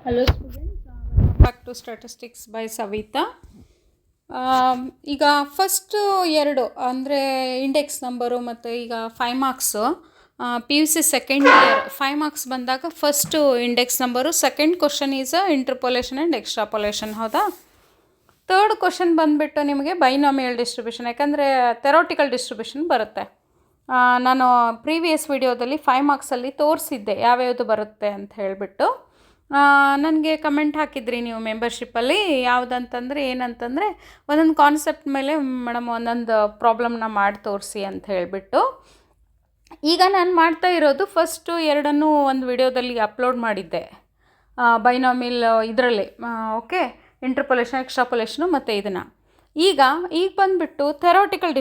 Hello students, welcome back to Statistics by Savita. ಈಗ first ಎರಡು ಅಂದರೆ ಇಂಡೆಕ್ಸ್ ನಂಬರು ಮತ್ತು ಈಗ 5 marks P U C second year 5 marks ಬಂದಾಗ first index number, second question is interpolation and extrapolation. ಹೌದಾ? Third question ಬಂದುಬಿಟ್ಟು ನಿಮಗೆ binomial distribution, ಯಾಕಂದರೆ ಥೆರೋಟಿಕಲ್ ಡಿಸ್ಟ್ರಿಬ್ಯೂಷನ್ ಬರುತ್ತೆ. ನಾನು ಪ್ರೀವಿಯಸ್ ವಿಡಿಯೋದಲ್ಲಿ 5 ಮಾರ್ಕ್ಸಲ್ಲಿ ತೋರಿಸಿದ್ದೆ ಯಾವ್ಯಾವುದು ಬರುತ್ತೆ ಅಂತ ಹೇಳಿಬಿಟ್ಟು. ನನಗೆ ಕಮೆಂಟ್ ಹಾಕಿದ್ರಿ ನೀವು ಮೆಂಬರ್ಶಿಪ್ಪಲ್ಲಿ. ಯಾವುದಂತಂದರೆ ಏನಂತಂದರೆ ಒಂದೊಂದು ಕಾನ್ಸೆಪ್ಟ್ ಮೇಲೆ ಮೇಡಮ್ ಒಂದೊಂದು ಪ್ರಾಬ್ಲಮ್ನ ಮಾಡಿ ತೋರಿಸಿ ಅಂತ ಹೇಳಿಬಿಟ್ಟು. ಈಗ ನಾನು ಮಾಡ್ತಾ ಇರೋದು ಫಸ್ಟು ಎರಡನ್ನೂ ಒಂದು ವಿಡಿಯೋದಲ್ಲಿ ಅಪ್ಲೋಡ್ ಮಾಡಿದ್ದೆ, ಬೈನಾಮಿಲ್ ಇದರಲ್ಲಿ. ಓಕೆ, ಇಂಟರ್ಪೊಲೇಷನ್, ಎಕ್ಸ್ಟ್ರಾಪೊಲೇಷನು ಮತ್ತು ಇದನ್ನು. ಈಗ ಬಂದುಬಿಟ್ಟು ಥೆರೋಟಿಕಲ್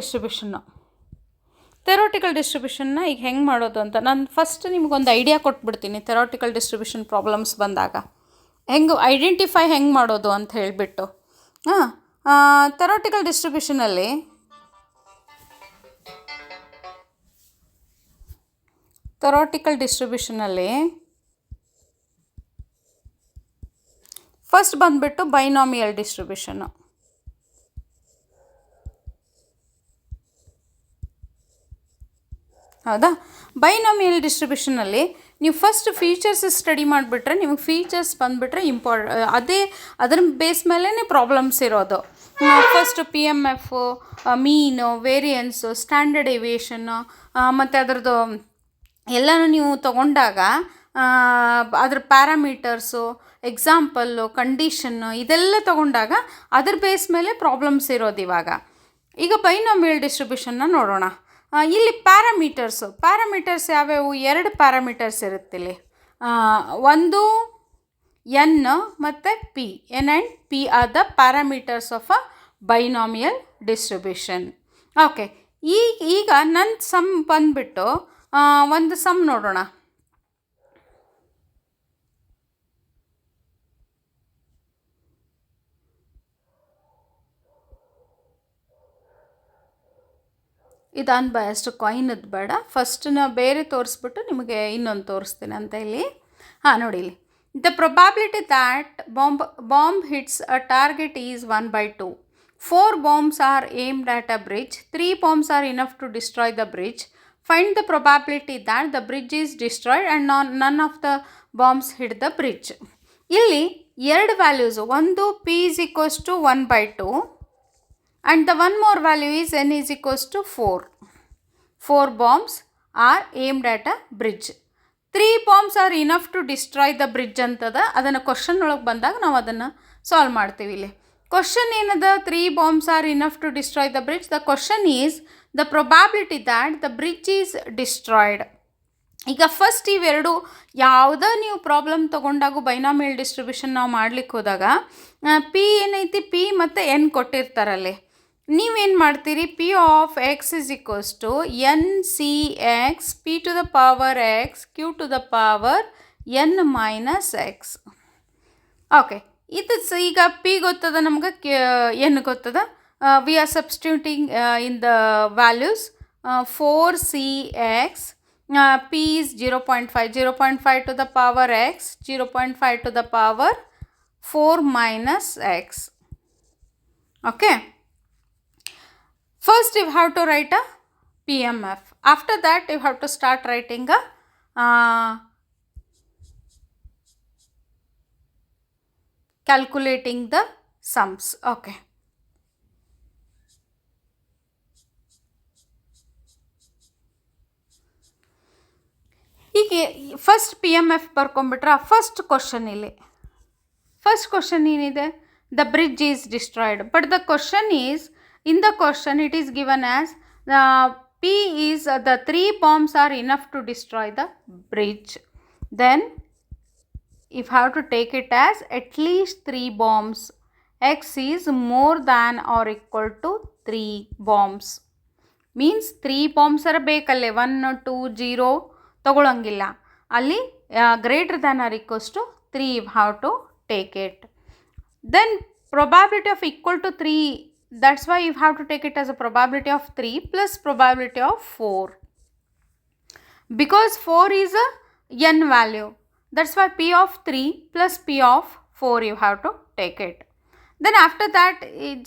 ಡಿಸ್ಟ್ರಿಬ್ಯೂಷನ್ನ ಈಗ ಹೆಂಗೆ ಮಾಡೋದು ಅಂತ ನಾನು ಫಸ್ಟ್ ನಿಮಗೊಂದು ಐಡಿಯಾ ಕೊಟ್ಬಿಡ್ತೀನಿ. ಥೆರೋಟಿಕಲ್ ಡಿಸ್ಟ್ರಿಬ್ಯೂಷನ್ ಪ್ರಾಬ್ಲಮ್ಸ್ ಬಂದಾಗ ಹೆಂಗೆ ಐಡೆಂಟಿಫೈ ಹೆಂಗೆ ಮಾಡೋದು ಅಂತ ಹೇಳಿಬಿಟ್ಟು. ಥೆರೋಟಿಕಲ್ ಡಿಸ್ಟ್ರಿಬ್ಯೂಷನಲ್ಲಿ ಫಸ್ಟ್ ಬಂದುಬಿಟ್ಟು ಬೈನಾಮಿಯಲ್ ಡಿಸ್ಟ್ರಿಬ್ಯೂಷನ್ನು. ಹೌದಾ? ಬೈನಾಮಿಯಲ್ ಡಿಸ್ಟ್ರಿಬ್ಯೂಷನಲ್ಲಿ ನೀವು ಫಸ್ಟ್ ಫೀಚರ್ಸ್ ಸ್ಟಡಿ ಮಾಡಿಬಿಟ್ರೆ ನಿಮಗೆ ಫೀಚರ್ಸ್ ಬಂದುಬಿಟ್ರೆ ಅದರ ಬೇಸ್ ಮೇಲೇ ಪ್ರಾಬ್ಲಮ್ಸ್ ಇರೋದು. ಫಸ್ಟ್ PMF, ಮೀನು, ವೇರಿಯನ್ಸು, ಸ್ಟ್ಯಾಂಡರ್ಡ್ ಏವಿಯೇಷನ್ನು ಮತ್ತು ಅದರದ್ದು ಎಲ್ಲನೂ ನೀವು ತೊಗೊಂಡಾಗ ಅದ್ರ ಪ್ಯಾರಾಮೀಟರ್ಸು, ಎಕ್ಸಾಂಪಲ್ಲು, ಕಂಡೀಷನ್ನು ಇದೆಲ್ಲ ತೊಗೊಂಡಾಗ ಅದ್ರ ಬೇಸ್ ಮೇಲೆ ಪ್ರಾಬ್ಲಮ್ಸ್ ಇರೋದು. ಈಗ ಬೈನಾಮಿಯಲ್ ಡಿಸ್ಟ್ರಿಬ್ಯೂಷನ್ನ ನೋಡೋಣ. ಇಲ್ಲಿ ಪ್ಯಾರಾಮೀಟರ್ಸ್ ಯಾವ್ಯಾವು? ಎರಡು ಪ್ಯಾರಾಮೀಟರ್ಸ್ ಇರುತ್ತಿಲ್ಲಿ. ಒಂದು ಎನ್ ಮತ್ತು P. N and P are the parameters of a binomial distribution. Okay, ಈಗ ನನ್ನ ಸಮ್ ಬಂದುಬಿಟ್ಟು ಒಂದು ಸಮ್ ನೋಡೋಣ. ಇದು ಅನ್ಬಯಾಸ್ಡ್ ಕಾಯಿನದ್ದು ಬೇಡ, ಫಸ್ಟನ್ನ ಬೇರೆ ತೋರಿಸ್ಬಿಟ್ಟು ನಿಮಗೆ ಇನ್ನೊಂದು ತೋರಿಸ್ತೀನಿ ಅಂತ ಇಲ್ಲಿ. ನೋಡಿ ಇಲ್ಲಿ. The probability that bomb hits a target is 1/2. 4 bombs are aimed at a bridge. 3 bombs are enough to destroy the bridge. Find the probability that the bridge is destroyed and none of the bombs hit the bridge. ಇಲ್ಲಿ ಎರಡು values, ಒಂದು P is equals to 1/2 and the one more value is N is equals to 4. 4 bombs are aimed at a bridge. 3 bombs are enough to destroy the bridge ಅಂತದ. ಅದನ್ನು question ಒಳಗೆ ಬಂದಾಗ ನಾವು ಅದನ್ನು solve ಮಾಡ್ತೀವಿ. ಇಲ್ಲಿ ಕ್ವಶನ್ ಏನದ? 3 bombs are enough to destroy the bridge. The question is the probability that the bridge is destroyed. ಈಗ ಫಸ್ಟ್ ಇವೆರಡು ಯಾವುದೇ ನೀವು ಪ್ರಾಬ್ಲಮ್ ತೊಗೊಂಡಾಗೂ ಬೈನಾಮಿಯಲ್ ಡಿಸ್ಟ್ರಿಬ್ಯೂಷನ್ ನಾವು ಮಾಡ್ಲಿಕ್ಕೆ ಹೋದಾಗ ಪಿ ಏನೈತಿ, ಪಿ ಮತ್ತು ಎನ್ ಕೊಟ್ಟಿರ್ತಾರಲ್ಲಿ. ನೀವೇನು ಮಾಡ್ತೀರಿ? P of x is equals to n C x p to the power x q to the power n minus x. Okay, ಇದು ಈಗ ಪಿ ಗೊತ್ತದ ನಮ್ಗೆ, ಎನ್ ಗೊತ್ತದ. We are substituting in the values. 4cx, p is 0.5, 0.5 to the power x, 0.5 to the power 4 minus x. Okay, first you have to write a PMF. After that you have to start writing a calculating the sums. Okay, ಹೀಗೆ first PMF ಬರ್ಕೊಂಡ್ಬಿಟ್ರೆ first question ಇಲ್ಲಿ. First question ಏನಿದೆ? The bridge is destroyed. But the question is, in the question it is given as P is the 3 bombs are enough to destroy the bridge. Then if have to take it as at least 3 bombs. X is more than or equal to 3 bombs. Means 3 bombs are ಬೇಕಲ್ಲೇ, 1 2 0 ತಗೊಳ್ಳಂಗಿಲ್ಲ. ಅಲ್ಲಿ greater than or equals to 3 you have to take it. Then probability of equal to 3, that's why you have to take it as a probability of 3 plus probability of 4. Because 4 is a n value, That's why P of 3 plus P of 4 you have to take it. Then after that,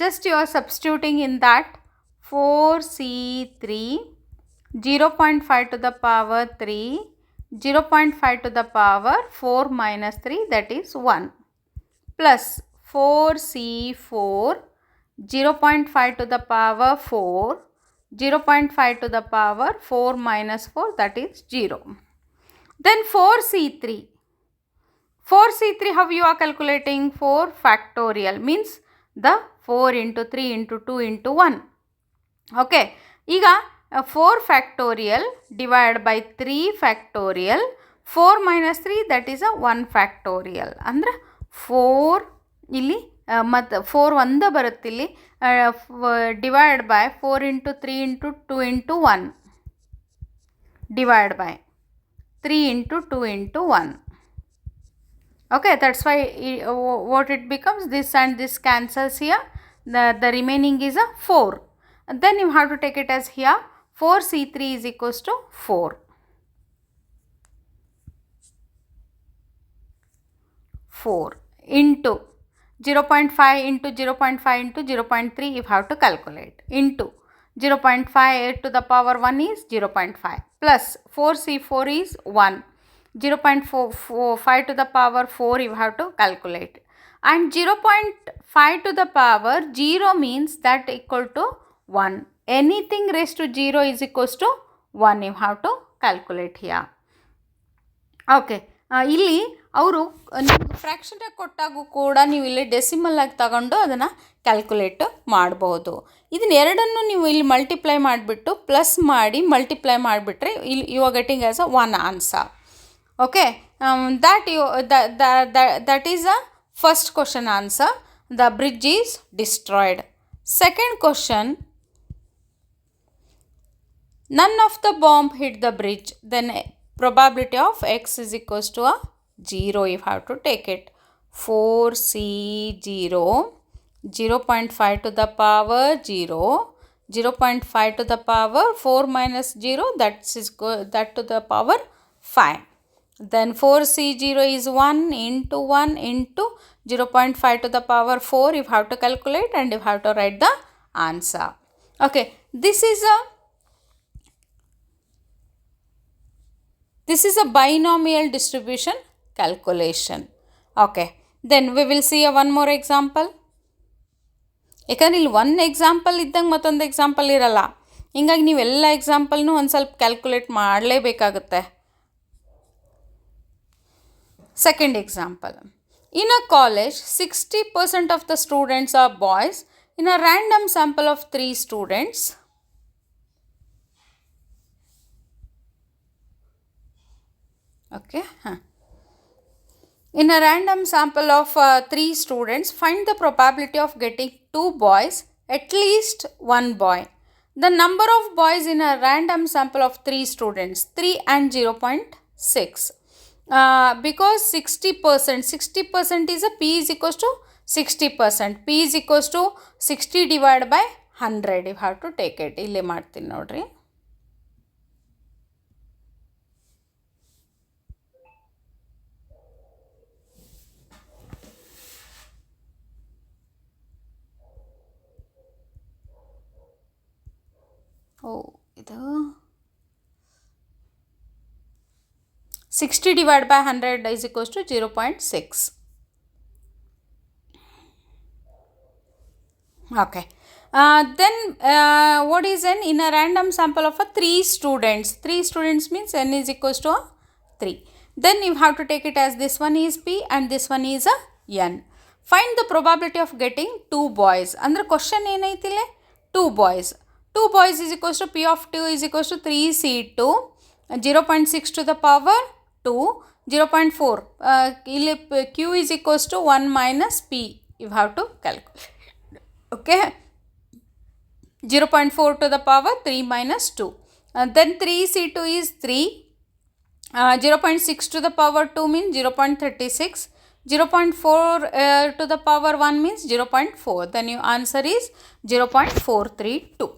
just you are substituting in that 4C3, 0.5 to the power 3, 0.5 to the power 4 minus 3, that is 1, plus 4C4, 0.5 to the power 4, 0.5 to the power 4 minus 4, that is 0. Then 4C3. 4C3, how you are calculating? 4 factorial means the 4 into 3 into 2 into 1. Okay. Iga 4 factorial divided by 3 factorial. 4 minus 3, that is a 1 factorial. Andre 4 ಇಲ್ಲಿ ಮತ್ತು 4 ಒಂದೇ ಬರುತ್ತೆ ಇಲ್ಲಿ, divide by 4 into 3 into 2 into 1 divide by 3 into 2 into 1. Okay, that's why what it becomes, this and this cancels here, the remaining is a 4. And then you have to take it as here 4C3 is equals to 4. 4 into 0.5 into 0.5 into 0.3 you have to calculate, into 0.5 to the power 1 is 0.5 plus 4C4 is 1. 0.5 to the power 4 you have to calculate, and 0.5 to the power 0 means that equal to 1. Anything raised to 0 is equals to 1 you have to calculate here. Okay, ಇಲ್ಲಿ ಅವರು ನಿಮಗೆ ಫ್ರ್ಯಾಕ್ಷನಾಗಿ ಕೊಟ್ಟಾಗೂ ಕೂಡ ನೀವು ಇಲ್ಲಿ decimal ಆಗಿ ತಗೊಂಡು ಅದನ್ನು calculate ಮಾಡ್ಬೋದು. ಇದನ್ನ ಎರಡನ್ನು ನೀವು ಇಲ್ಲಿ ಮಲ್ಟಿಪ್ಲೈ ಮಾಡಿಬಿಟ್ಟು ಪ್ಲಸ್ ಮಾಡಿ ಮಲ್ಟಿಪ್ಲೈ ಮಾಡಿಬಿಟ್ರೆ ಇಲ್ಲಿ you are getting as a 1 answer. Okay, that is a first question answer. The bridge is destroyed. Second question, none of the bomb hit the bridge, then probability of x is equals to a 0. You have to take it 4C0, 0.5 to the power 0, 0.5 to the power 4 minus 0, that to the power 5. Then 4C0 is 1 into 1 into 0.5 to the power 4 you have to calculate and you have to write the answer. Okay, this is a binomial distribution calculation. Okay, then we will see one more example. ಯಾಕಂದ್ರೆ ಇಲ್ಲಿ ಒಂದು example ಇದ್ದಂಗೆ ಮತ್ತೊಂದು example ಇರಲ್ಲ, ಹಿಂಗಾಗಿ ನೀವೆಲ್ಲ ಎಕ್ಸಾಂಪಲ್ನೂ ಒಂದು ಸ್ವಲ್ಪ calculate ಮಾಡಲೇಬೇಕಾಗುತ್ತೆ. Second example, in a college 60% of the students are boys. In a random sample of 3 students, okay, in a random sample of 3 students, find the probability of getting 2 boys, at least 1 boy. The number of boys in a random sample of 3 students, 3 and 0.6. Because 60% is a P is equals to 60%. P is equals to 60 divided by 100. You have to take it. ಇಲ್ಲಿ ಮಾಡ್ತೀನಿ ನೋಡ್ರಿ. ಇದು 60 divided by 100 is equals to 0.6. Okay. Then what is n? In a random sample of 3 students. 3 students means n is equals to 3. Then you have to take it as this one is P and this one is a n. Find the probability of getting 2 boys. Andre question ಏನಾಯ್ತಿಲ್ಲ 2 boys. 2 boys is equals to P of 2 is equals to 3C2, 0.6 to the power 2, 0.4. ಇಲ್ಲಿ Q is equals to 1 minus P. You have to calculate. Okay. 0.4 to the power 3 minus 2. Then 3C2 is 3. 0.6 to the power 2 means 0.36. 0.4 to the power 1 means 0.4. Then your answer is 0.432.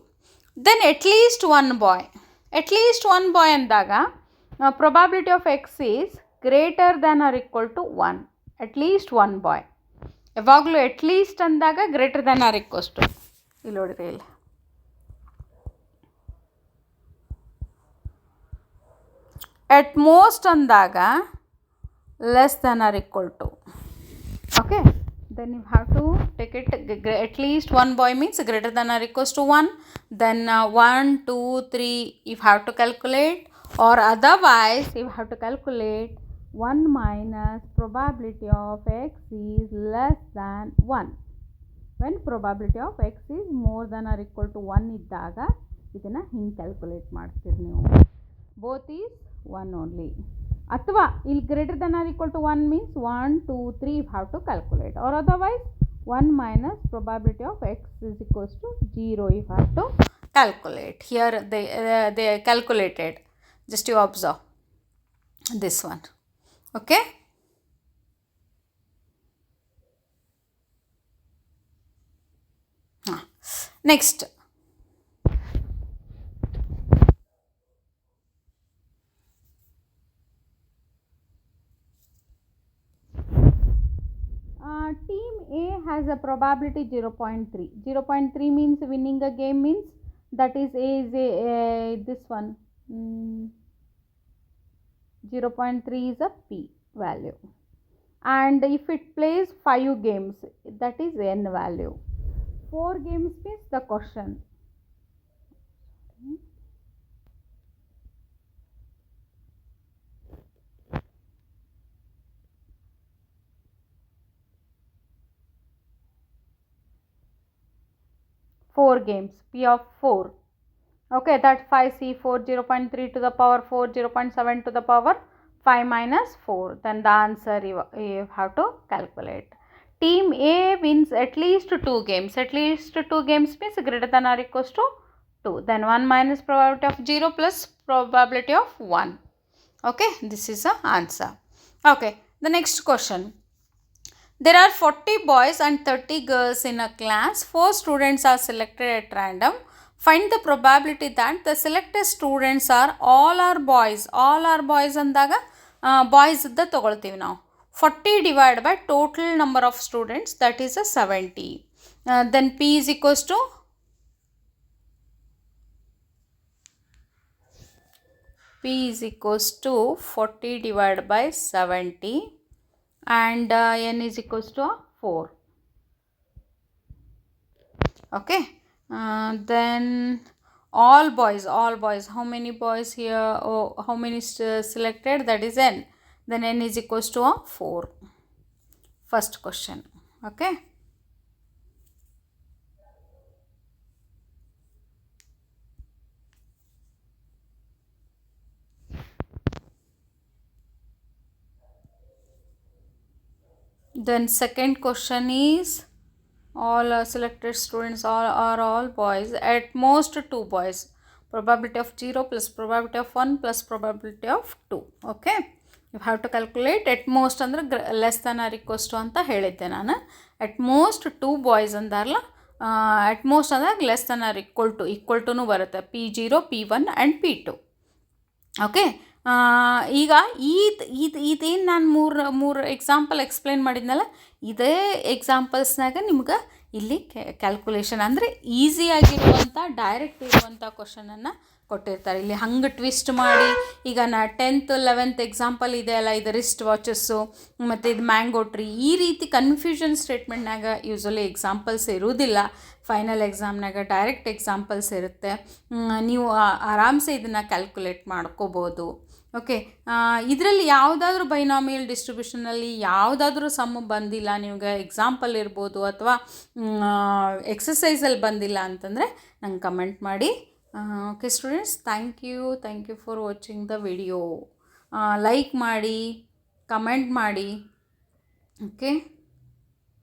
Then at least 1 boy. At least 1 boy ಅಂದಾಗ probability of x is greater than or equal to 1, at least 1 boy. ಯಾವಾಗಲೂ at least ಅಂದಾಗ greater than or equals to, ಇಲ್ಲಿ ನೋಡಿರಿ ಇಲ್ಲಿ at most ಅಂದಾಗ less than or equal to. Okay, then you have to take it at least 1 boy means greater than or equals to 1, then 1 2 3 you have to calculate, or otherwise you have to calculate 1 minus probability of x is less than 1. when probability of x is more than or equal to 1 ಇದ್ದಾಗ ಇದನ್ನು ಹಿಂಗೆ calculate ಮಾಡ್ತೀರಿ ನೀವು. both is 1 only. ಅಥವಾ ಇಲ್ಲಿ greater than or equal to 1 means 1 2 3 you have to calculate, or otherwise 1 minus probability of x is equals to 0 you have to calculate. Here they calculated, just you observe this one. Okay, next team A has a probability 0.3. 0.3 means winning a game, means that is A is this one 0.3 is a P value, and if it plays 5 games that is N value. 4 games means the question. Four games, P of 4. Okay, that 5C4 0.3 to the power 4, 0.7 to the power 5 minus 4. Then the answer you have to calculate. Team A wins at least 2 games. At least 2 games means greater than or equals to 2. Then 1 minus probability of 0 plus probability of 1. Okay, this is the answer. Okay, the next question. There are 40 boys and 30 girls in a class. 4 students are selected at random. Find the probability that the selected students are all are boys. All are boys ಅಂದಾಗ boys ಇದ್ದ ತೊಗೊಳ್ತೀವಿ ನಾವು. 40 divided by total number of students, that is a 70. Then P is equals to P is equals to 40 divided by 70 and N is equals to 4. Okay, then all boys, how many boys here? Oh, how many selected? That is N. Then N is equals to 4. First question. Okay, then second question is all selected students are all boys, at most 2 boys, probability of 0 plus probability of 1 plus probability of 2. Okay, you have to calculate. At most ಅಂದರೆ less than or equals to ಅಂತ ಹೇಳಿದ್ದೆ ನಾನು. at most 2 boys ಅಂದಾರಲ್ಲ, at most ಅಂದಾಗ less than or equal to ಬರುತ್ತೆ, P0 P1 and P2. Okay, ಈಗ ಇದೇನು ನಾನು ಮೂರು ಎಕ್ಸಾಂಪಲ್ ಎಕ್ಸ್ಪ್ಲೇನ್ ಮಾಡಿದ್ನಲ್ಲ, ಇದೇ ಎಕ್ಸಾಂಪಲ್ಸ್ನಾಗ ನಿಮ್ಗೆ ಇಲ್ಲಿ ಕ್ಯಾಲ್ಕುಲೇಷನ್ ಅಂದರೆ ಈಸಿಯಾಗಿರುವಂಥ ಡೈರೆಕ್ಟ್ ಇರುವಂಥ ಕ್ವಶನನ್ನು ಕೊಟ್ಟಿರ್ತಾರೆ. ಇಲ್ಲಿ ಹಂಗೆ ಟ್ವಿಸ್ಟ್ ಮಾಡಿ, ಈಗ 10th 11th ಎಕ್ಸಾಂಪಲ್ ಇದೆ ಅಲ್ಲ, ಇದು ರಿಸ್ಟ್ ವಾಚಸ್ಸು ಮತ್ತು ಇದು ಮ್ಯಾಂಗೋ ಟ್ರೀ, ಈ ರೀತಿ ಕನ್ಫ್ಯೂಷನ್ ಸ್ಟೇಟ್ಮೆಂಟ್ನಾಗ ಯೂಶ್ವಲಿ ಎಕ್ಸಾಂಪಲ್ಸ್ ಇರುವುದಿಲ್ಲ. ಫೈನಲ್ ಎಕ್ಸಾಮ್ನಾಗ ಡೈರೆಕ್ಟ್ ಎಕ್ಸಾಂಪಲ್ಸ್ ಇರುತ್ತೆ. ನೀವು ಆರಾಮ್ಸೆ ಇದನ್ನು ಕ್ಯಾಲ್ಕುಲೇಟ್ ಮಾಡ್ಕೋಬೋದು. ಓಕೆ, ಇದರಲ್ಲಿ ಯಾವುದಾದ್ರೂ ಬೈನಾಮಿಯಲ್ ಡಿಸ್ಟ್ರಿಬ್ಯೂಷನಲ್ಲಿ ಯಾವುದಾದ್ರೂ ಸಮ್ ಬಂದಿಲ್ಲ ನಿಮಗೆ, ಎಕ್ಸಾಂಪಲ್ ಇರ್ಬೋದು ಅಥವಾ ಎಕ್ಸಸೈಸಲ್ಲಿ ಬಂದಿಲ್ಲ ಅಂತಂದರೆ ನಂಗೆ ಕಮೆಂಟ್ ಮಾಡಿ. Okay students, thank you for watching the video. Like ಮಾಡಿ, ಕಮೆಂಟ್ ಮಾಡಿ. ಓಕೆ.